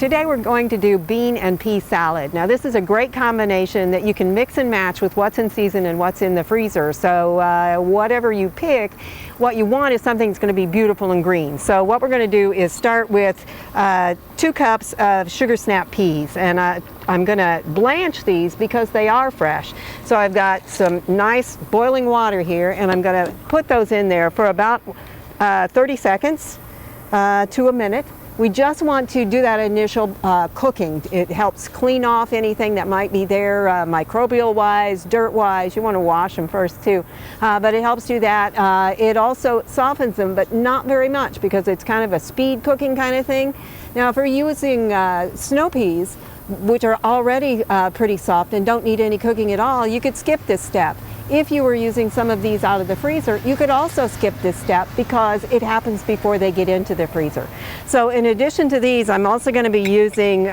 Today we're going to do bean and pea salad. Now this is a great combination that you can mix and match with what's in season and what's in the freezer. So whatever you pick, what you want is something that's going to be beautiful and green. So what we're going to do is start with 2 cups of sugar snap peas, and I'm going to blanch these because they are fresh. So I've got some nice boiling water here, and I'm going to put those in there for about 30 seconds to a minute. We just want to do that initial cooking. It helps clean off anything that might be there microbial wise, dirt wise. You want to wash them first too, but it helps do that. It also softens them, but not very much because it's kind of a speed cooking kind of thing. Now if we're using snow peas, which are already pretty soft and don't need any cooking at all, you could skip this step. If you were using some of these out of the freezer, you could also skip this step because it happens before they get into the freezer. So in addition to these, I'm also going to be using 2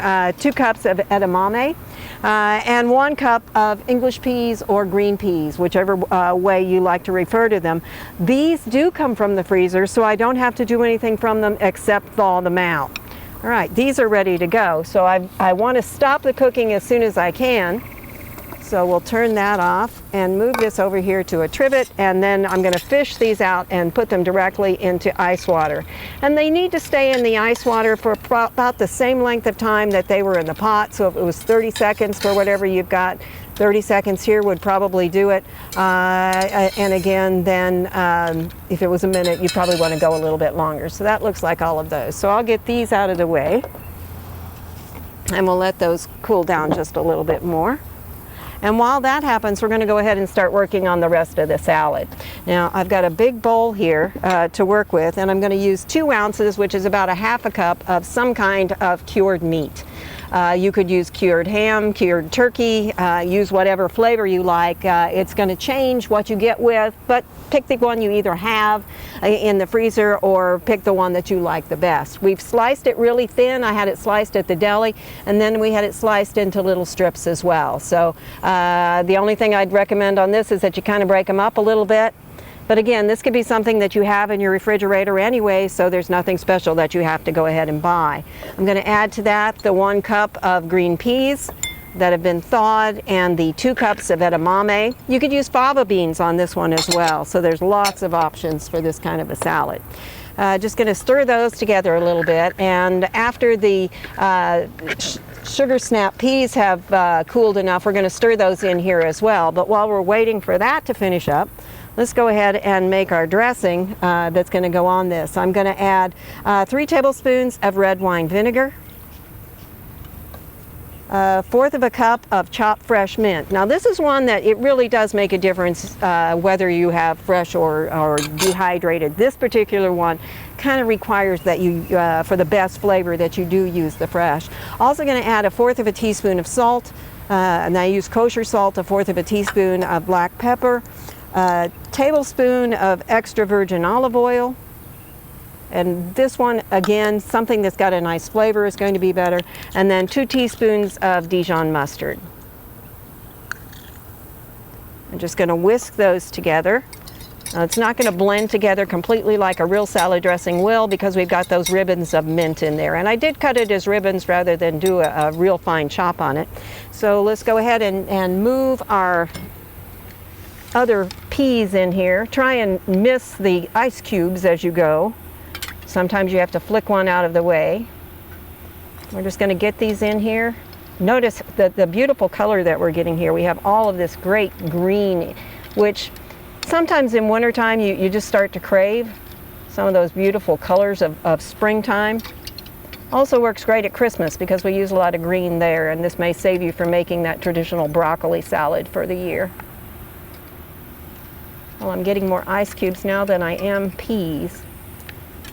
cups of edamame and 1 cup of English peas or green peas, whichever way you like to refer to them. These do come from the freezer, so I don't have to do anything from them except thaw them out. All right, these are ready to go. So I want to stop the cooking as soon as I can. So we'll turn that off and move this over here to a trivet, and then I'm going to fish these out and put them directly into ice water. And they need to stay in the ice water for about the same length of time that they were in the pot. So if it was 30 seconds for whatever you've got, 30 seconds here would probably do it. And again, then if it was a minute, you probably want to go a little bit longer. So that looks like all of those. So I'll get these out of the way, and we'll let those cool down just a little bit more. And while that happens, we're going to go ahead and start working on the rest of the salad. Now I've got a big bowl here to work with, and I'm going to use 2 ounces, which is about a half a cup of some kind of cured meat. You could use cured ham, cured turkey, use whatever flavor you like. It's going to change what you get with, but pick the one you either have in the freezer or pick the one that you like the best. We've sliced it really thin. I had it sliced at the deli, and then we had it sliced into little strips as well. So the only thing I'd recommend on this is that you kind of break them up a little bit. But again, this could be something that you have in your refrigerator anyway, so there's nothing special that you have to go ahead and buy. I'm going to add to that the 1 cup of green peas that have been thawed and the 2 cups of edamame. You could use fava beans on this one as well, so there's lots of options for this kind of a salad. Just going to stir those together a little bit, and after the sugar snap peas have cooled enough, we're going to stir those in here as well. But while we're waiting for that to finish up, let's go ahead and make our dressing that's going to go on this. I'm going to add 3 tablespoons of red wine vinegar, 1/4 of a cup of chopped fresh mint. Now this is one that it really does make a difference whether you have fresh or dehydrated. This particular one kind of requires that you, for the best flavor, that you do use the fresh. Also going to add 1/4 of a teaspoon of salt, and I use kosher salt, 1/4 of a teaspoon of black pepper, a tablespoon of extra virgin olive oil, and this one, again, something that's got a nice flavor is going to be better, and then 2 teaspoons of Dijon mustard. I'm just going to whisk those together. Now, it's not going to blend together completely like a real salad dressing will because we've got those ribbons of mint in there, and I did cut it as ribbons rather than do a real fine chop on it. So let's go ahead and move our other peas in here. Try and miss the ice cubes as you go. Sometimes you have to flick one out of the way. We're just going to get these in here. Notice the beautiful color that we're getting here. We have all of this great green, which sometimes in wintertime you just start to crave some of those beautiful colors of springtime. Also works great at Christmas because we use a lot of green there, and this may save you from making that traditional broccoli salad for the year. Well, I'm getting more ice cubes now than I am peas.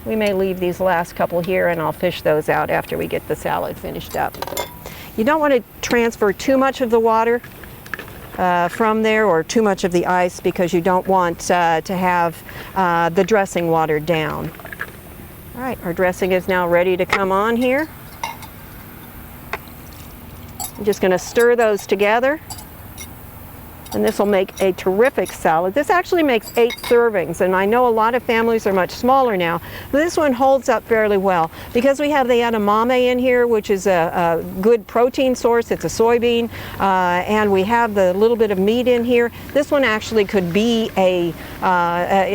We may leave these last couple here, and I'll fish those out after we get the salad finished up. You don't want to transfer too much of the water from there or too much of the ice because you don't want to have the dressing watered down. All right, our dressing is now ready to come on here. I'm just going to stir those together. And this will make a terrific salad. This actually makes 8 servings, and I know a lot of families are much smaller now. This one holds up fairly well because we have the edamame in here, which is a good protein source. It's a soybean, and we have the little bit of meat in here. This one actually could be a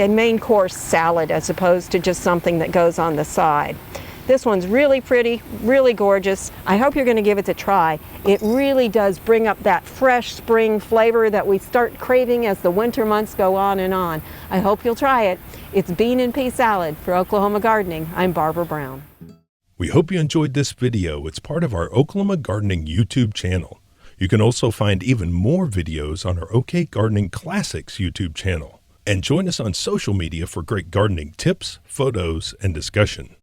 main course salad as opposed to just something that goes on the side. This one's really pretty, really gorgeous. I hope you're going to give it a try. It really does bring up that fresh spring flavor that we start craving as the winter months go on and on. I hope you'll try it. It's bean and pea salad for Oklahoma Gardening. I'm Barbara Brown. We hope you enjoyed this video. It's part of our Oklahoma Gardening YouTube channel. You can also find even more videos on our OK Gardening Classics YouTube channel. And join us on social media for great gardening tips, photos, and discussion.